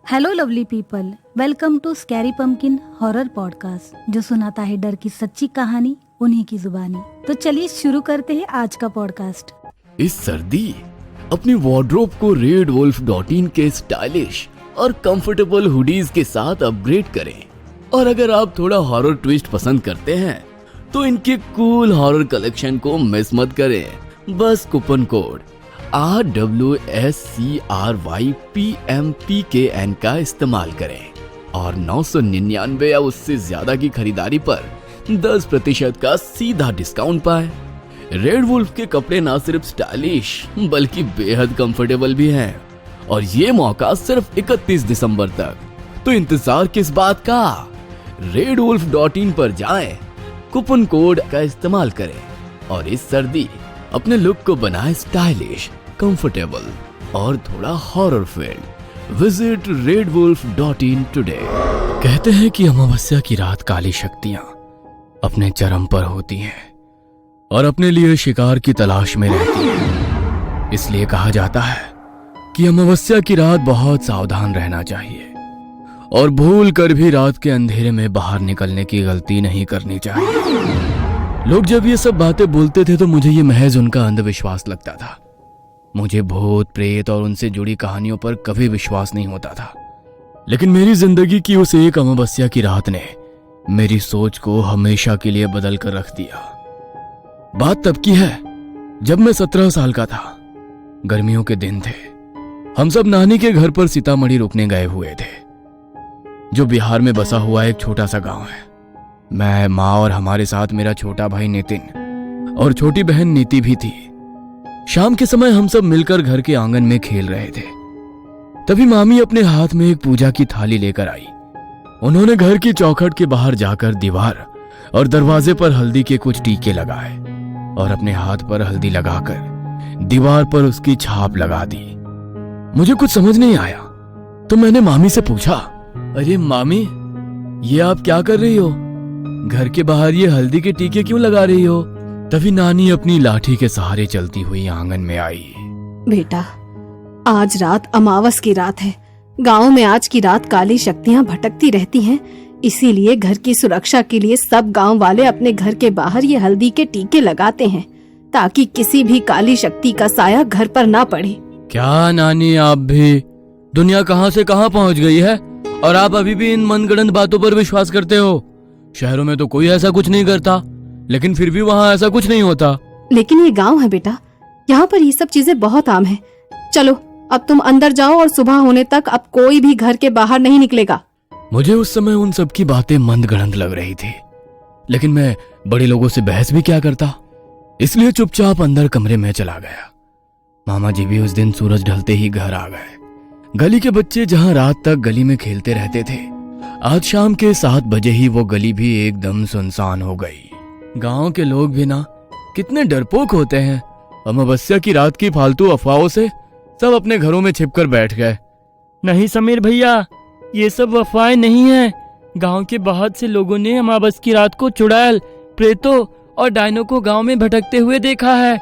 Hello lovely people, welcome to scary pumpkin horror podcast, जो सुनाता है डर की सच्ची कहानी उन्हीं की जुबानी। तो चलिए शुरू करते हैं आज का पॉडकास्ट। इस सर्दी अपनी वार्डरोब को redwolf.in के स्टाइलिश और कंफर्टेबल हुडीज के साथ अपग्रेड करें। और अगर आप थोड़ा हॉरर ट्विस्ट पसंद करते हैं तो इनके कूल हॉरर कलेक्शन को मिस मत करें। बस कूपन कोड RWSCRYPMPKN का इस्तेमाल करें और 999 या उससे ज्यादा की खरीदारी पर 10% का सीधा डिस्काउंट पाएं। रेड वुल्फ के कपड़े ना सिर्फ स्टाइलिश बल्कि बेहद कंफर्टेबल भी हैं और ये मौका सिर्फ 31 दिसंबर तक। तो इंतजार किस बात का, redwolf.in पर जाएं, कूपन कोड का इस्तेमाल करें और इस सर्दी अपने लुक को बनाए स्टाइलिश, कंफर्टेबल और थोड़ा horror field. Visit redwolf.in today. कहते हैं कि अमावस्या की रात काली शक्तियां अपने चरम पर होती हैं और अपने लिए शिकार की तलाश में रहती हैं। इसलिए कहा जाता है कि अमावस्या की रात बहुत सावधान रहना चाहिए और भूल कर भी रात के अंधेरे में बाहर निकलने की गलती नहीं करनी चाहिए। लोग जब ये सब बातें बोलते थे तो मुझे ये महज उनका अंधविश्वास लगता था। मुझे भूत प्रेत और उनसे जुड़ी कहानियों पर कभी विश्वास नहीं होता था। लेकिन मेरी जिंदगी की उस एक अमावस्या की रात ने मेरी सोच को हमेशा के लिए बदल कर रख दिया। बात तब की है जब मैं 17 साल का था। गर्मियों के दिन थे। हम सब नानी के घर पर सीतामढ़ी रुकने गए हुए थे, जो बिहार में बसा हुआ एक छोटा सा गांव है। मैं, माँ और हमारे साथ मेरा छोटा भाई नितिन और छोटी बहन नीति भी थी। शाम के समय हम सब मिलकर घर के आंगन में खेल रहे थे। तभी मामी अपने हाथ में एक पूजा की थाली लेकर आई। उन्होंने घर की चौखट के बाहर जाकर दीवार और दरवाजे पर हल्दी के कुछ टीके लगाए और अपने हाथ पर हल्दी लगाकर दीवार पर उसकी छाप लगा दी। मुझे कुछ समझ नहीं आया तो मैंने मामी से पूछा, अरे मामी, ये आप क्या कर रही हो? घर के बाहर ये हल्दी के टीके क्यों लगा रही हो? तभी नानी अपनी लाठी के सहारे चलती हुई आंगन में आई। बेटा, आज रात अमावस की रात है। गांव में आज की रात काली शक्तियां भटकती रहती हैं, इसीलिए घर की सुरक्षा के लिए सब गांव वाले अपने घर के बाहर ये हल्दी के टीके लगाते हैं ताकि किसी भी काली शक्ति का साया घर पर ना पड़े। क्या नानी, आप भी दुनिया कहां से कहां पहुंच गई है और आप अभी भी इन मनगढ़ंत बातों पर विश्वास करते हो? शहरों में तो कोई ऐसा कुछ नहीं करता, लेकिन फिर भी वहाँ ऐसा कुछ नहीं होता। लेकिन ये गांव है बेटा, यहाँ पर ये सब चीजें बहुत आम है। चलो अब तुम अंदर जाओ और सुबह होने तक अब कोई भी घर के बाहर नहीं निकलेगा। मुझे उस समय उन सब की बातें मंदगढ़ंत लग रही थी, लेकिन मैं बड़े लोगों से बहस भी क्या करता, इसलिए चुपचाप अंदर कमरे में चला गया। मामा जी भी उस दिन सूरज ढलते ही घर आ गए। गली के बच्चे जहाँ रात तक गली में खेलते रहते थे, आज शाम के 7 बजे ही वो गली भी एकदम सुनसान हो गई। गांव के लोग भी ना कितने डरपोक होते हैं। अमावस्या की रात की फालतू अफवाहों से सब अपने घरों में छिपकर बैठ गए। नहीं समीर भैया, ये सब अफवाहें नहीं हैं। गांव के बहुत से लोगों ने अमावस की रात को चुड़ैल, प्रेतों और डायनों को गांव में भटकते हुए देखा है।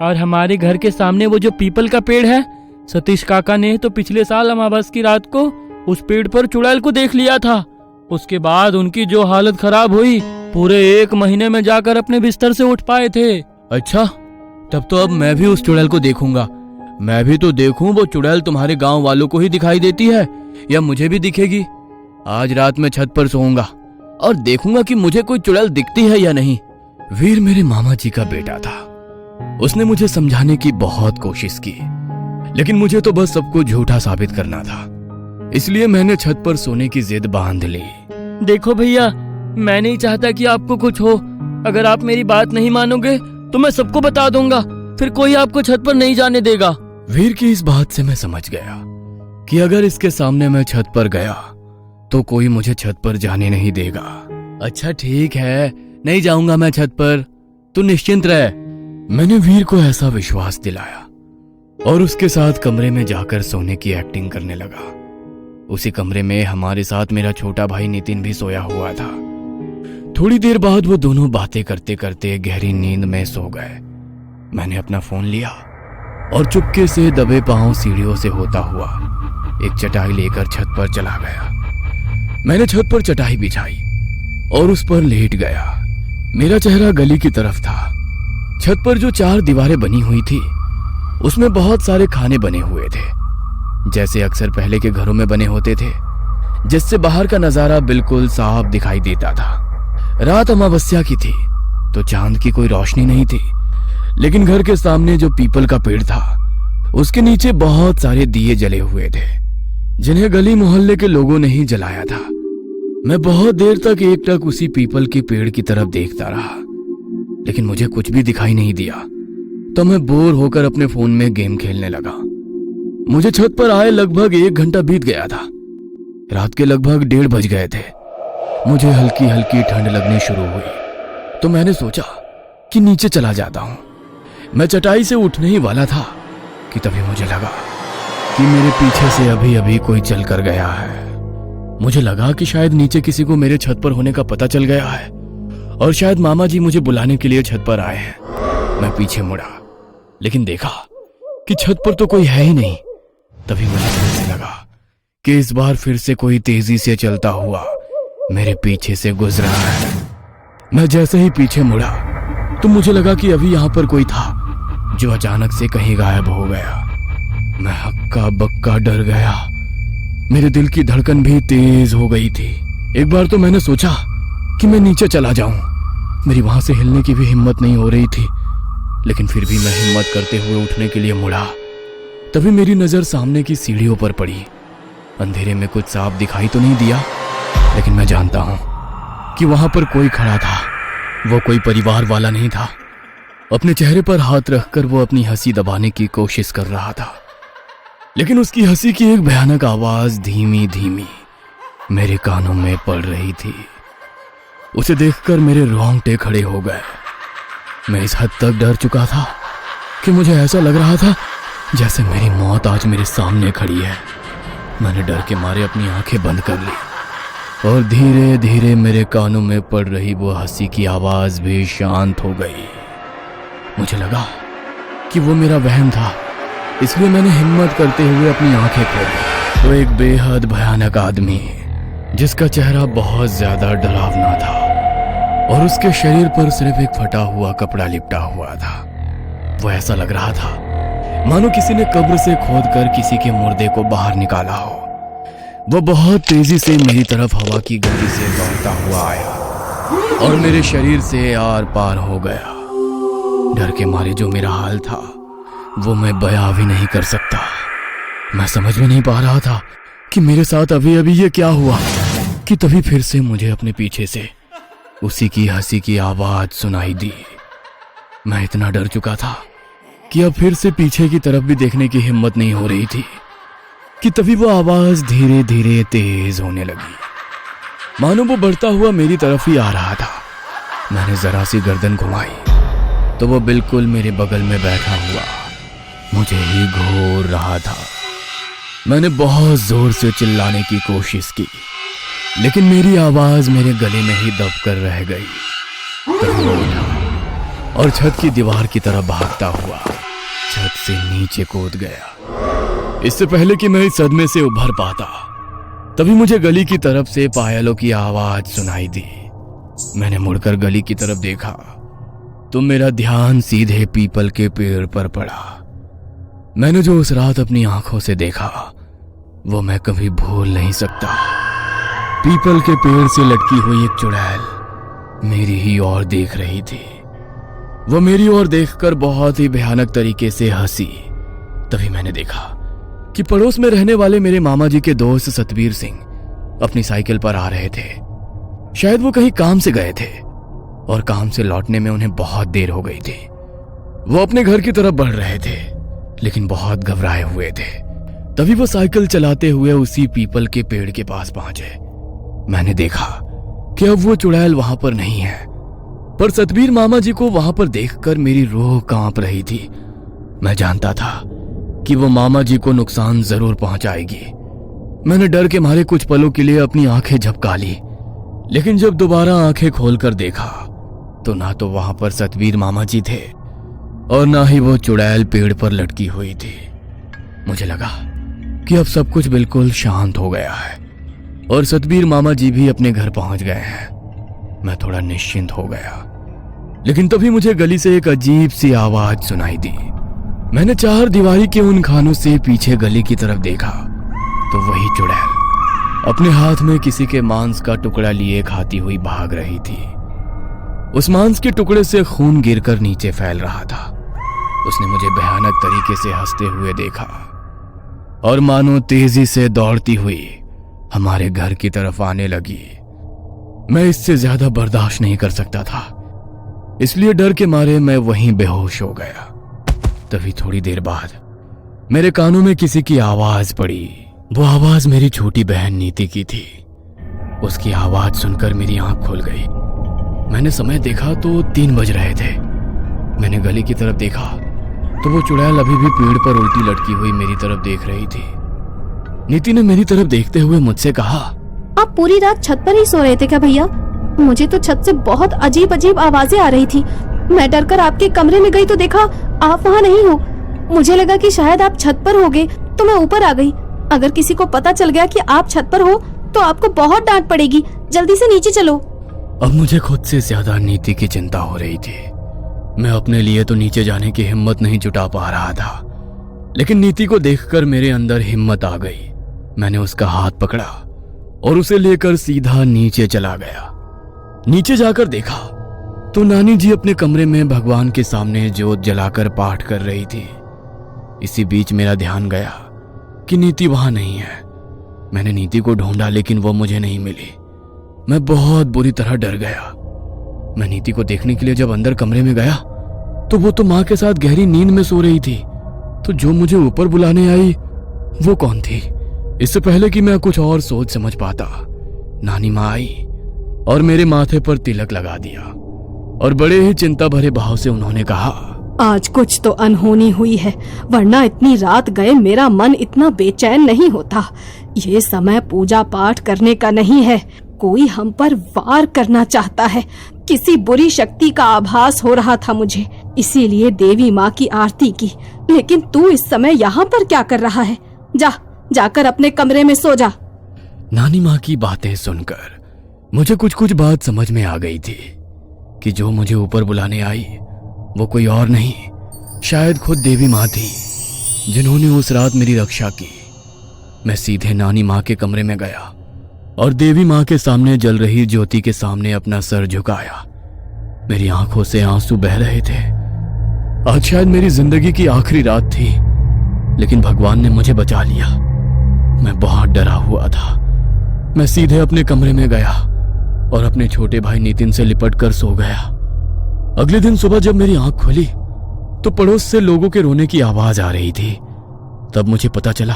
और हमारे घर के सामने वो जो पीपल का पेड़ है, सतीश काका ने तो पिछले साल अमावस की रात को उस पेड़ पर चुड़ैल को देख लिया था। उसके बाद उनकी जो हालत खराब हुई, पूरे 1 महीने में जाकर अपने बिस्तर से उठ पाए थे। अच्छा, तब तो अब मैं भी उस चुड़ैल को देखूंगा। मैं भी तो देखूं वो चुड़ैल तुम्हारे गांव वालों को ही दिखाई देती है या मुझे भी दिखेगी। आज रात में छत पर सोऊंगा और देखूंगा कि मुझे कोई चुड़ैल दिखती है या नहीं। वीर मेरे मामा जी का बेटा था। उसने मुझे समझाने की बहुत कोशिश की, लेकिन मुझे तो बस सबको झूठा साबित करना था। इसलिए मैंने छत पर सोने की जिद बांध ली। देखो भैया, मैं नहीं चाहता कि आपको कुछ हो। अगर आप मेरी बात नहीं मानोगे तो मैं सबको बता दूंगा, फिर कोई आपको छत पर नहीं जाने देगा। वीर की इस बात से मैं समझ गया कि अगर इसके सामने मैं छत पर गया तो कोई मुझे छत पर जाने नहीं देगा। अच्छा ठीक है, नहीं जाऊंगा मैं छत पर, तू निश्चिंत रह। मैंने वीर को ऐसा विश्वास दिलाया और उसके साथ कमरे में जाकर सोने की एक्टिंग करने लगा। उसी कमरे में हमारे साथ मेरा छोटा भाई नितिन भी सोया हुआ था। थोड़ी देर बाद वो दोनों बातें करते करते गहरी नींद में सो गए। मैंने अपना फोन लिया और चुपके से दबे पांव सीढ़ियों से होता हुआ एक चटाई लेकर छत पर चला गया। मैंने छत पर चटाई बिछाई और उस पर लेट गया। मेरा चेहरा गली की तरफ था। छत पर जो 4 दीवारें बनी हुई थी उसमें बहुत सारे खाने बने हुए थे, जैसे अक्सर पहले के घरों में बने होते थे, जिससे बाहर का नजारा बिल्कुल साफ दिखाई देता था। रात अमावस्या की थी तो चांद की कोई रोशनी नहीं थी, लेकिन घर के सामने जो पीपल का पेड़ था उसके नीचे बहुत सारे दिए जले हुए थे, जिन्हें गली मोहल्ले के लोगों ने ही जलाया था। मैं बहुत देर तक एकटक उसी पीपल के पेड़ की तरफ देखता रहा, लेकिन मुझे कुछ भी दिखाई नहीं दिया। तो मैं बोर होकर अपने फोन में गेम खेलने लगा। मुझे छत पर आए लगभग 1 घंटा बीत गया था। रात के लगभग 1:30 बज गए थे। मुझे हल्की हल्की ठंड लगनी शुरू हुई तो मैंने सोचा कि नीचे चला जाता हूं। मैं चटाई से उठने ही वाला था कि तभी मुझे लगा कि मेरे पीछे से अभी अभी कोई चल कर गया है। मुझे लगा कि शायद नीचे किसी को मेरे छत पर होने का पता चल गया है और शायद मामा जी मुझे बुलाने के लिए छत पर आए हैं। मैं पीछे मुड़ा, लेकिन देखा कि छत पर तो कोई है ही नहीं। तभी मुझे फिर से लगा कि इस बार फिर से कोई तेजी से चलता हुआ मेरे पीछे से गुजरा है। मैं जैसे ही पीछे मुड़ा तो मुझे लगा कि अभी यहां पर कोई था जो अचानक से कहीं गायब हो गया। मैं हक्का बक्का डर गया। मेरे दिल की धड़कन भी तेज हो गई थी। एक बार तो मैंने सोचा कि मैं नीचे चला जाऊं। मेरी वहां से हिलने की भी हिम्मत नहीं हो रही थी, लेकिन फिर भी मैं हिम्मत करते हुए उठने के लिए मुड़ा। तभी मेरी नजर सामने की सीढ़ियों पर पड़ी। अंधेरे में कुछ साफ दिखाई तो नहीं दिया, लेकिन मैं जानता हूं कि वहां पर कोई खड़ा था। वो कोई परिवार वाला नहीं था। अपने चेहरे पर हाथ रखकर वो अपनी हंसी दबाने की कोशिश कर रहा था, लेकिन उसकी हंसी की एक भयानक आवाज धीमी धीमी मेरे कानों में पड़ रही थी। उसे देखकर मेरे रोंगटे खड़े हो गए। मैं इस हद तक डर चुका था कि मुझे ऐसा लग रहा था जैसे मेरी मौत आज मेरे सामने खड़ी है। मैंने डर के मारे अपनी आंखें बंद कर ली और धीरे धीरे मेरे कानों में पड़ रही वो हंसी की आवाज भी शांत हो गई। मुझे लगा कि वो मेरा वहम था, इसलिए मैंने हिम्मत करते हुए अपनी आंखें खोली। तो एक बेहद भयानक आदमी जिसका चेहरा बहुत ज्यादा डरावना था और उसके शरीर पर सिर्फ एक फटा हुआ कपड़ा लिपटा हुआ था। वो ऐसा लग रहा था मानो किसी ने कब्र से खोदकर किसी के मुर्दे को बाहर निकाला हो। वो बहुत तेजी से मेरी तरफ हवा की गति से दौड़ता हुआ आया और मेरे शरीर से आर पार हो गया। डर के मारे जो मेरा हाल था वो मैं बयां भी नहीं कर सकता। मैं समझ में नहीं पा रहा था कि मेरे साथ अभी अभी ये क्या हुआ कि तभी फिर से मुझे अपने पीछे से उसी की हंसी की आवाज सुनाई दी। मैं इतना डर चुका था कि अब फिर से पीछे की तरफ भी देखने की हिम्मत नहीं हो रही थी कि तभी वो आवाज धीरे धीरे तेज होने लगी, मानो वो बढ़ता हुआ मेरी तरफ ही आ रहा था। मैंने जरा सी गर्दन घुमाई तो वो बिल्कुल मेरे बगल में बैठा हुआ मुझे ही घूर रहा था। मैंने बहुत जोर से चिल्लाने की कोशिश की, लेकिन मेरी आवाज मेरे गले में ही दबकर रह गई। तभी वो उठा और छत की दीवार की तरफ भागता हुआ छत से नीचे कूद गया। इससे पहले कि मैं इस सदमे से उभर पाता, तभी मुझे गली की तरफ से पायलों की आवाज सुनाई दी। मैंने मुड़कर गली की तरफ देखा तो मेरा ध्यान सीधे पीपल के पेड़ पर पड़ा। मैंने जो उस रात अपनी आंखों से देखा वो मैं कभी भूल नहीं सकता। पीपल के पेड़ से लटकी हुई एक चुड़ैल मेरी ही ओर देख रही थी। वो मेरी ओर देखकर बहुत ही भयानक तरीके से हंसी। तभी मैंने देखा कि पड़ोस में रहने वाले मेरे मामा जी के दोस्त सतबीर सिंह अपनी साइकिल पर आ रहे थे। शायद वो कहीं काम से गए थे और काम से लौटने में उन्हें बहुत देर हो गई थी। वो अपने घर की तरफ बढ़ रहे थे, लेकिन बहुत घबराए हुए थे। तभी वो साइकिल चलाते हुए उसी पीपल के पेड़ के पास पहुंचे। मैंने देखा कि अब वो चुड़ैल वहां पर नहीं है, पर सतबीर मामा जी को वहां पर देखकर मेरी रूह कांप रही थी। मैं जानता था कि वो मामा जी को नुकसान जरूर पहुंचाएगी। मैंने डर के मारे कुछ पलों के लिए अपनी आंखें झपका ली, लेकिन जब दोबारा आंखें खोलकर देखा तो ना तो वहां पर सतबीर मामा जी थे और ना ही वो चुड़ैल पेड़ पर लटकी हुई थी। मुझे लगा कि अब सब कुछ बिल्कुल शांत हो गया है और सतबीर मामा जी भी अपने घर पहुंच गए हैं। मैं थोड़ा निश्चिंत हो गया, लेकिन तभी मुझे गली से एक अजीब सी आवाज सुनाई दी। मैंने चार दीवारी के उन खानों से पीछे गली की तरफ देखा तो वही चुड़ैल अपने हाथ में किसी के मांस का टुकड़ा लिए खाती हुई भाग रही थी। उस मांस के टुकड़े से खून गिरकर नीचे फैल रहा था। उसने मुझे भयानक तरीके से हंसते हुए देखा और मानो तेजी से दौड़ती हुई हमारे घर की तरफ आने लगी। मैं इससे ज्यादा बर्दाश्त नहीं कर सकता था, इसलिए डर के मारे मैं वहीं बेहोश हो गया। तभी थोड़ी देर बाद मेरे कानों में किसी की आवाज पड़ी। वो आवाज मेरी छोटी बहन नीति की थी। उसकी आवाज सुनकर मेरी आंख खुल गई। मैंने समय देखा तो 3 बज रहे थे। मैंने गली की तरफ देखा तो वो चुड़ैल अभी भी पेड़ पर उल्टी लटकी हुई मेरी तरफ देख रही थी। नीति ने मेरी तरफ देखते हुए मुझसे कहा, आप पूरी रात छत पर ही सो रहे थे क्या भैया? मुझे तो छत से बहुत अजीब अजीब आवाजें आ रही थी। मैं डरकर आपके कमरे में गई तो देखा आप वहाँ नहीं हो। मुझे लगा कि शायद आप छत पर होगे तो मैं ऊपर आ गई। अगर किसी को पता चल गया कि आप छत पर हो तो आपको बहुत डांट पड़ेगी। जल्दी से नीचे चलो। अब मुझे खुद से ज्यादा नीति की चिंता हो रही थी। मैं अपने लिए तो नीचे जाने की हिम्मत नहीं जुटा पा रहा था, लेकिन नीति को देखकर मेरे अंदर हिम्मत आ गई। मैंने उसका हाथ पकड़ा और उसे लेकर सीधा नीचे चला गया। नीचे जाकर देखा तो नानी जी अपने कमरे में भगवान के सामने जोत जलाकर पाठ कर रही थी। इसी बीच मेरा ध्यान गया कि नीति वहां नहीं है। मैंने नीति को ढूंढा लेकिन वो मुझे नहीं मिली। मैं बहुत बुरी तरह डर गया। मैं नीति को देखने के लिए जब अंदर कमरे में गया तो वो तो माँ के साथ गहरी नींद में सो रही थी। तो जो मुझे ऊपर बुलाने आई वो कौन थी? इससे पहले कि मैं कुछ और सोच समझ पाता, नानी माँ आई और मेरे माथे पर तिलक लगा दिया और बड़े ही चिंता भरे भाव से उन्होंने कहा, आज कुछ तो अनहोनी हुई है, वरना इतनी रात गए मेरा मन इतना बेचैन नहीं होता। ये समय पूजा पाठ करने का नहीं है। कोई हम पर वार करना चाहता है। किसी बुरी शक्ति का आभास हो रहा था मुझे, इसीलिए देवी माँ की आरती की। लेकिन तू इस समय यहाँ पर क्या कर रहा है? जाकर अपने कमरे में सो जा। नानी माँ की बातें सुनकर मुझे कुछ कुछ बात समझ में आ गई थी कि जो मुझे ऊपर बुलाने आई वो कोई और नहीं, शायद खुद देवी माँ थी जिन्होंने उस रात मेरी रक्षा की। मैं सीधे नानी माँ के कमरे में गया और देवी माँ के सामने जल रही ज्योति के सामने अपना सर झुकाया। मेरी आंखों से आंसू बह रहे थे। आज शायद मेरी जिंदगी की आखिरी रात थी, लेकिन भगवान ने मुझे बचा लिया। मैं बहुत डरा हुआ था। मैं सीधे अपने कमरे में गया और अपने छोटे भाई नितिन से लिपट कर सो गया। अगले दिन सुबह जब मेरी आंख खुली तो पड़ोस से लोगों के रोने की आवाज आ रही थी। तब मुझे पता चला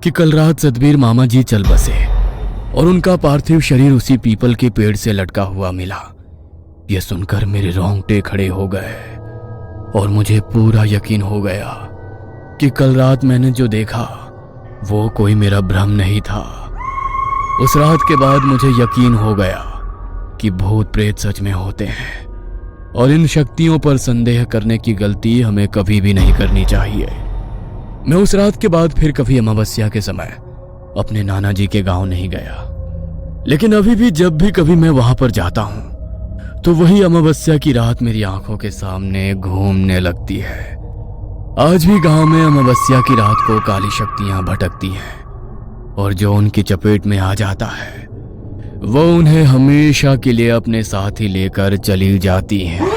कि कल रात सतबीर मामा जी चल बसे और उनका पार्थिव शरीर उसी पीपल के पेड़ से लटका हुआ मिला। यह सुनकर मेरे रोंगटे खड़े हो गए और मुझे पूरा यकीन हो गया कि कल रात मैंने जो देखा वो कोई मेरा भ्रम नहीं था। उस रात के बाद मुझे यकीन हो गया कि भूत प्रेत सच में होते हैं और इन शक्तियों पर संदेह करने की गलती हमें कभी भी नहीं करनी चाहिए। मैं उस रात के बाद फिर कभी अमावस्या के समय अपने नाना जी के गांव नहीं गया, लेकिन अभी भी जब भी कभी मैं वहां पर जाता हूं तो वही अमावस्या की रात मेरी आंखों के सामने घूमने लगती है। आज भी गांव में अमावस्या की रात को काली शक्तियां भटकती हैं और जो उनकी चपेट में आ जाता है वो उन्हें हमेशा के लिए अपने साथ ही लेकर चली जाती हैं।